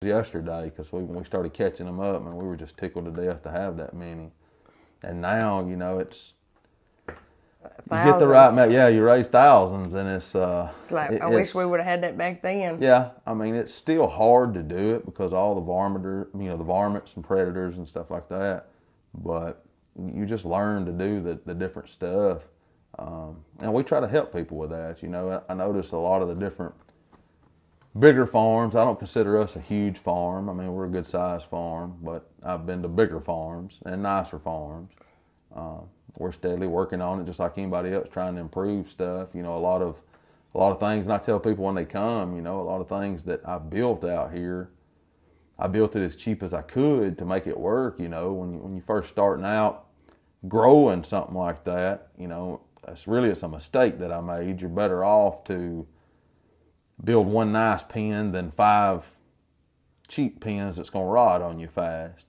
yesterday because when we started catching them up, and we were just tickled to death to have that many. And now, you know, it's Thousands. you get the right, yeah, you raise thousands, and it's like, I wish we would have had that back then. Yeah, I mean, it's still hard to do it because all the the varmints and predators and stuff like that. But you just learn to do the different stuff. And we try to help people with that. You know, I notice a lot of the different bigger farms. I don't consider us a huge farm. I mean, we're a good sized farm, but I've been to bigger farms and nicer farms. We're steadily working on it, just like anybody else, trying to improve stuff. You know, a lot of things, and I tell people when they come, you know, a lot of things that I built out here, I built it as cheap as I could to make it work. You know, when you first starting out growing something like that, you know, it's a mistake that I made. You're better off to build one nice pen than 5 cheap pens that's going to rot on you fast.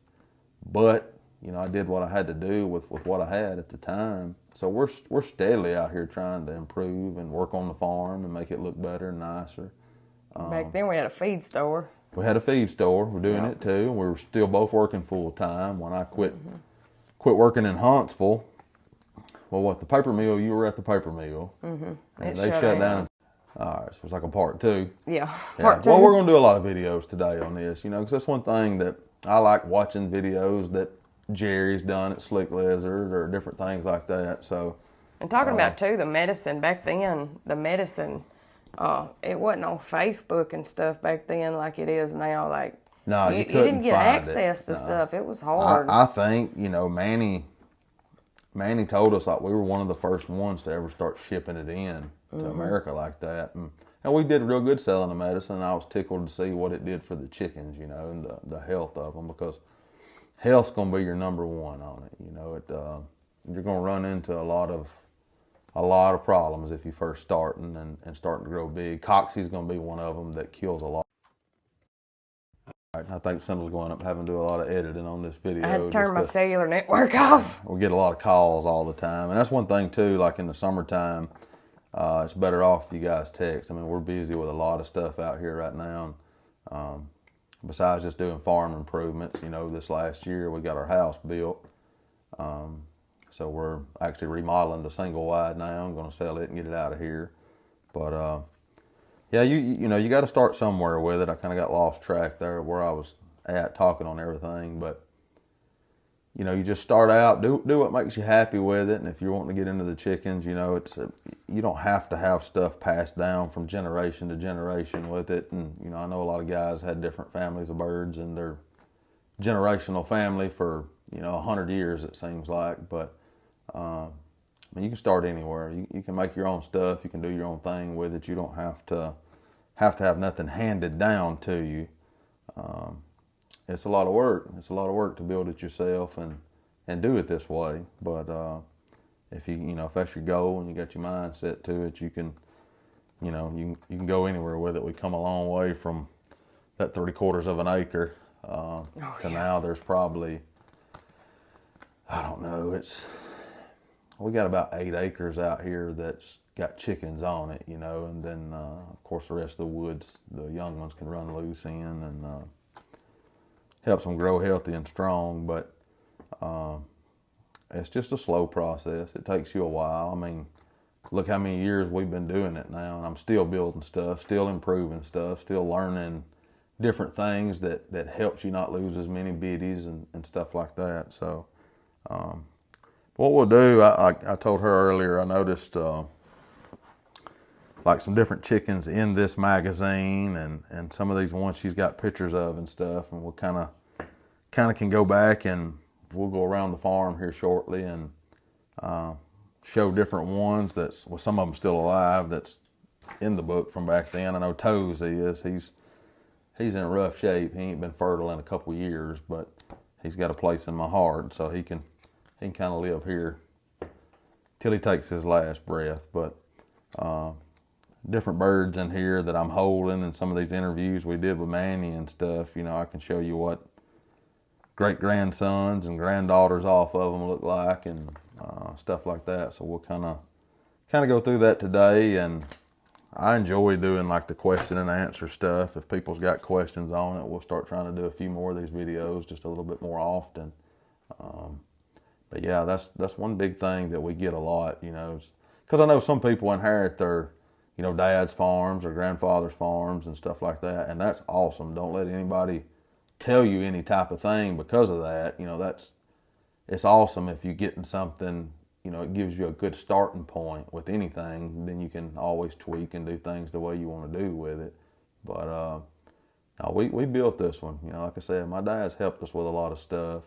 But, you know, I did what I had to do with what I had at the time. So we're steadily out here trying to improve and work on the farm and make it look better and nicer. Back then we had a feed store. We had a feed store. We're doing it too. We were still both working full time. When I quit working in Huntsville, well, the paper mill, you were at the paper mill. And they shut down. All right, so it was like a part 2. Yeah, part 2. Well, we're going to do a lot of videos today on this, you know, because that's one thing that I like watching videos that Jerry's done at Slick Lizard or different things like that. So, and talking about too the medicine back then, it wasn't on Facebook and stuff back then like it is now. Like, no, you didn't get access to stuff. It was hard. I think, you know, Manny told us like we were one of the first ones to ever start shipping it in to America like that, and we did real good selling the medicine. And I was tickled to see what it did for the chickens, you know, and the health of them, because health's going to be your number one on it. You know, you're going to run into a lot of problems if you first starting and starting to grow big. Coxie's going to be one of them that kills a lot. I think someone's going up having to do a lot of editing on this video. I had to turn my cellular network off. We get a lot of calls all the time, and that's one thing too. Like in the summertime, it's better off if you guys text. I mean, we're busy with a lot of stuff out here right now. Besides just doing farm improvements, you know, this last year we got our house built. So we're actually remodeling the single wide now. I'm going to sell it and get it out of here. But yeah, you know, you got to start somewhere with it. I kind of got lost track there where I was at talking on everything. But, you know, you just start out, do what makes you happy with it. And if you're wanting to get into the chickens, you know, you don't have to have stuff passed down from generation to generation with it. And, you know, I know a lot of guys had different families of birds in their generational family for, you know, 100 years, it seems like. But I mean, you can start anywhere. You can make your own stuff. You can do your own thing with it. You don't have to have nothing handed down to you. It's a lot of work. It's a lot of work to build it yourself and do it this way. But if that's your goal and you got your mind set to it, you can go anywhere with it. We come a long way from that 3/4 of an acre to now. There's probably, I don't know, we got about 8 acres out here that's got chickens on it, you know, and then of course the rest of the woods, the young ones can run loose in and helps them grow healthy and strong. But it's just a slow process. It takes you a while. I mean, look how many years we've been doing it now, and I'm still building stuff, still improving stuff, still learning different things that helps you not lose as many biddies and stuff like that. So what we'll do, I told her earlier, I noticed like some different chickens in this magazine and some of these ones she's got pictures of and stuff, and we'll kind of can go back and we'll go around the farm here shortly and show different ones some of them still alive that's in the book from back then. I know Toes he's in rough shape. He ain't been fertile in a couple years, but he's got a place in my heart, so he can kind of live here till he takes his last breath. But different birds in here that I'm holding, and some of these interviews we did with Manny and stuff, you know, I can show you what great-grandsons and granddaughters off of them look like and stuff like that. So we'll kind of go through that today and I enjoy doing like the question and answer stuff. If people's got questions on it, we'll start trying to do a few more of these videos just a little bit more often. But yeah, that's one big thing that we get a lot, you know, because I know some people inherit their, you know, dad's farms or grandfather's farms and stuff like that, and that's awesome. Don't let anybody tell you any type of thing because of that. You know, it's awesome if you're getting something, you know, it gives you a good starting point with anything. Then you can always tweak and do things the way you want to do with it. But no, we built this one. You know, like I said, my dad's helped us with a lot of stuff.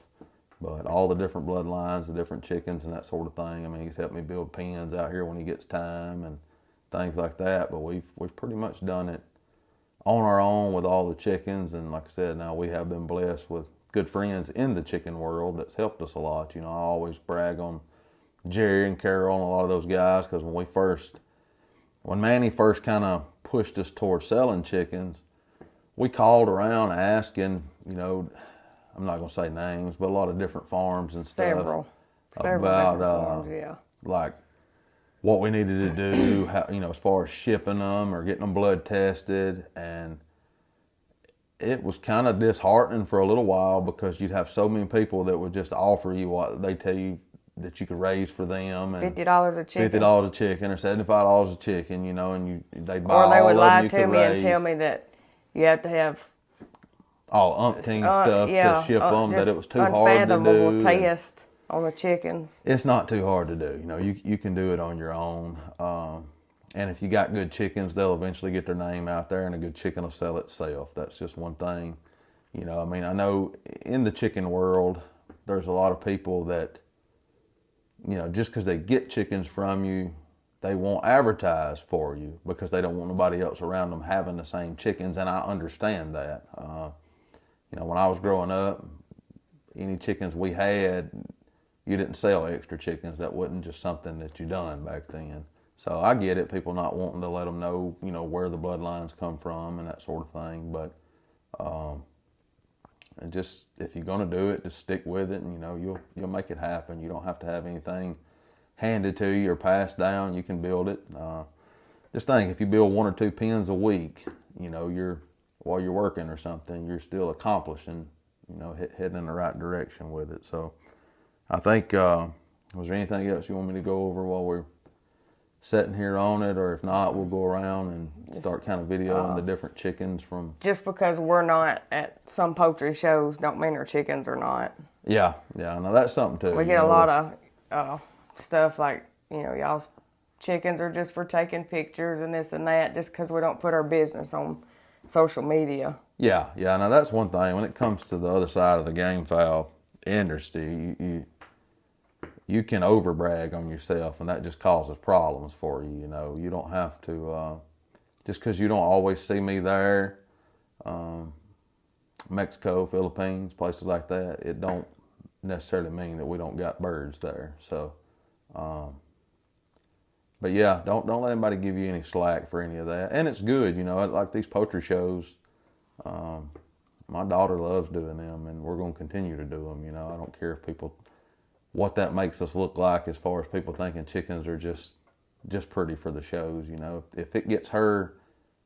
But all the different bloodlines, the different chickens and that sort of thing. I mean, he's helped me build pens out here when he gets time and things like that. But we've pretty much done it on our own with all the chickens. And like I said, now we have been blessed with good friends in the chicken world that's helped us a lot. You know, I always brag on Jerry and Carol and a lot of those guys because when Manny first kind of pushed us towards selling chickens, we called around asking, you know, I'm not going to say names, but a lot of different farms and Several stuff about different farms, yeah. like what we needed to do, how, you know, as far as shipping them or getting them blood tested. And it was kind of disheartening for a little while because you'd have so many people that would just offer you what they tell you that you could raise for them, and $50 a chicken. $50 a chicken or $75 a chicken, you know, and they'd buy Or they all would of them lie you to could me and raise. tell me that you have to have All umpteen stuff to ship them, that it was too hard to unfathomable do. test on the chickens. It's not too hard to do. You know, you can do it on your own. And if you got good chickens, they'll eventually get their name out there, and a good chicken will sell itself. That's just one thing. You know, I mean, I know in the chicken world, there's a lot of people that, you know, just because they get chickens from you, they won't advertise for you because they don't want nobody else around them having the same chickens, and I understand that. You know, when I was growing up, any chickens we had, you didn't sell extra chickens. That wasn't just something that you done back then. So I get it, people not wanting to let them know, you know, where the bloodlines come from and that sort of thing. But and just if you're gonna do it, just stick with it, and you know you'll make it happen. You don't have to have anything handed to you or passed down. You can build it. Just think, if you build 1 or 2 pens a week, you know, while you're working or something, you're still accomplishing, you know, heading in the right direction with it. So I think, was there anything else you want me to go over while we're sitting here on it? Or if not, we'll go around and start kind of videoing the different chickens from... Just because we're not at some poultry shows don't mean our chickens are not. Yeah, no, that's something too. We get a lot of stuff like, you know, y'all's chickens are just for taking pictures and this and that, just because we don't put our business on social media. Yeah. Now that's one thing. When it comes to the other side of the game fowl industry, you can over brag on yourself, and that just causes problems for you. You know, you don't have to just because you don't always see me there, Mexico, Philippines, places like that. It don't necessarily mean that we don't got birds there. So, but yeah, don't let anybody give you any slack for any of that. And it's good, you know, like these poultry shows. My daughter loves doing them, and we're going to continue to do them. You know, I don't care if what that makes us look like, as far as people thinking chickens are just pretty for the shows. You know, if it gets her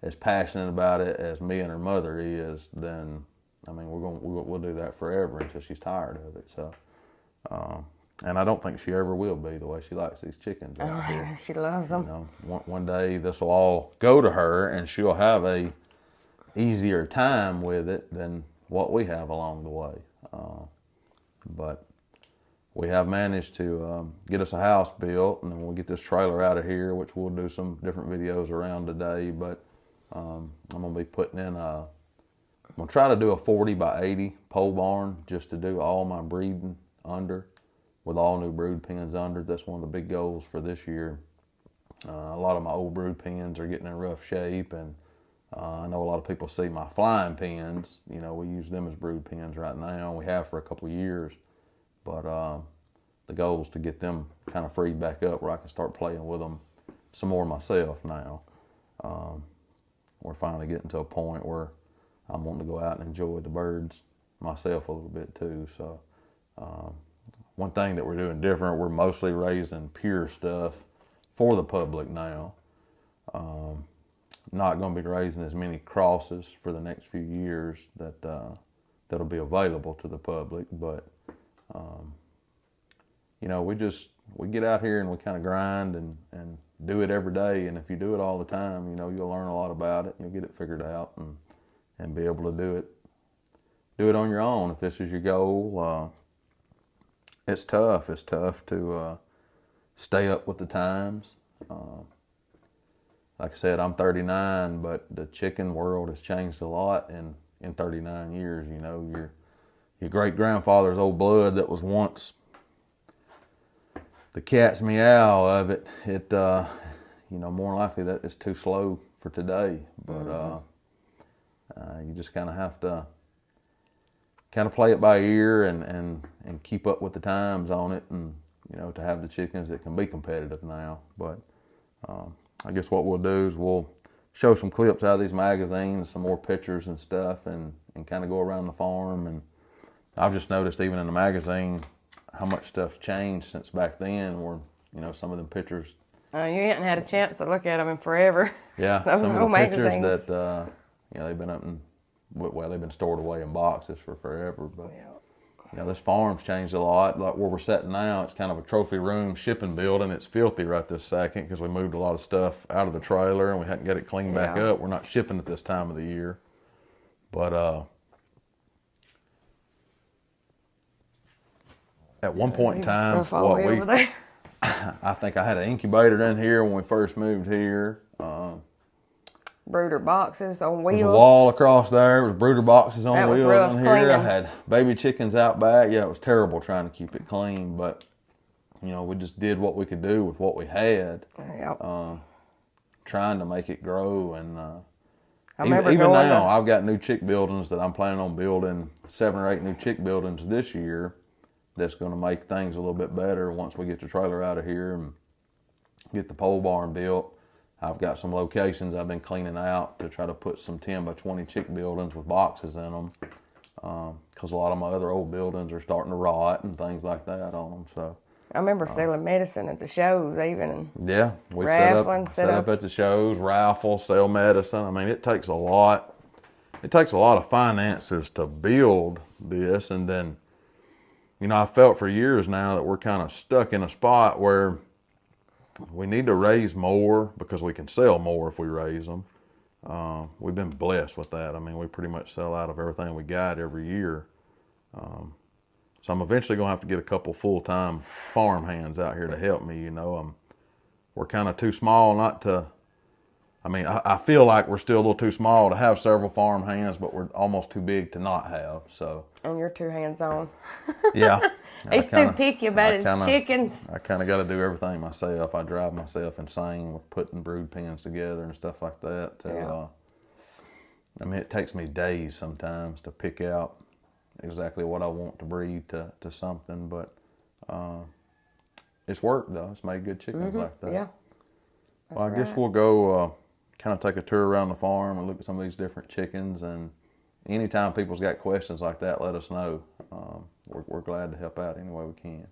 as passionate about it as me and her mother is, then I mean we'll do that forever until she's tired of it. So. And I don't think she ever will be, the way she likes these chickens out here. She loves them. You know, one day this will all go to her, and she'll have a easier time with it than what we have along the way. But we have managed to get us a house built, and then we'll get this trailer out of here, which we'll do some different videos around today. But I'm going to be putting in I'm going to try to do a 40 by 80 pole barn just to do all my breeding under, with all new brood pens under. That's one of the big goals for this year. A lot of my old brood pens are getting in rough shape, and I know a lot of people see my flying pens. You know, we use them as brood pens right now. We have for a couple of years, but the goal is to get them kind of freed back up where I can start playing with them some more myself now. We're finally getting to a point where I'm wanting to go out and enjoy the birds myself a little bit too. So one thing that we're doing different, we're mostly raising pure stuff for the public now. not going to be raising as many crosses for the next few years that'll be available to the public. But you know, we get out here and we kind of grind and do it every day. And if you do it all the time, you know, you'll learn a lot about it. You'll get it figured out and be able to do it on your own if this is your goal. It's tough. It's tough to stay up with the times. Like I said, I'm 39, but the chicken world has changed a lot in 39 years. You know, your great grandfather's old blood that was once the cat's meow of it. You know, more likely that it's too slow for today. But you just kind of have to kind of play it by ear and keep up with the times on it, and you know, to have the chickens that can be competitive now. But I guess what we'll do is we'll show some clips out of these magazines, some more pictures and stuff, and kind of go around the farm. And I've just noticed even in the magazine how much stuff's changed since back then, where, you know, some of them pictures. You hadn't had a chance to look at them in forever. Yeah, Those some of old the pictures magazines. that, you know, they've been up in, well, they've been stored away in boxes for forever. But, you know, this farm's changed a lot. Like where we're sitting now, it's kind of a trophy room shipping building. It's filthy right this second because we moved a lot of stuff out of the trailer and we hadn't got it cleaned back up. We're not shipping at this time of the year. But at one point in time, I think I had an incubator in here when we first moved here. Brooder boxes on wheels. There's a wall across there. It was brooder boxes on wheels rough in here. cleaning. I had baby chickens out back. Yeah, it was terrible trying to keep it clean, but you know, we just did what we could do with what we had. Yep. Trying to make it grow, and I remember even going now, to- I've got new chick buildings that I'm planning on building 7 or 8 new chick buildings this year. That's going to make things a little bit better once we get the trailer out of here and get the pole barn built. I've got some locations I've been cleaning out to try to put some 10 by 20 chick buildings with boxes in them, because a lot of my other old buildings are starting to rot and things like that on them. So I remember selling medicine at the shows even. yeah, we Raffling, set up at the shows, raffle, sell medicine. I mean, it takes a lot. It takes a lot of finances to build this, and then, you know, I felt for years now that we're kind of stuck in a spot where we need to raise more because we can sell more if we raise them. We've been blessed with that. I mean, we pretty much sell out of everything we got every year. So I'm eventually going to have to get a couple full-time farm hands out here to help me, you know. We're kind of too small not to, I mean, I feel like we're still a little too small to have several farm hands, but we're almost too big to not have, so. And you're too hands-on. Yeah. He's too picky about his chickens. I kind of got to do everything myself. I drive myself insane with putting brood pens together and stuff like that. I mean, it takes me days sometimes to pick out exactly what I want to breed to something, but it's work though. It's made good chickens like that. Yeah. Well, I guess we'll go kind of take a tour around the farm and look at some of these different chickens, and anytime people's got questions like that, let us know. We're glad to help out any way we can.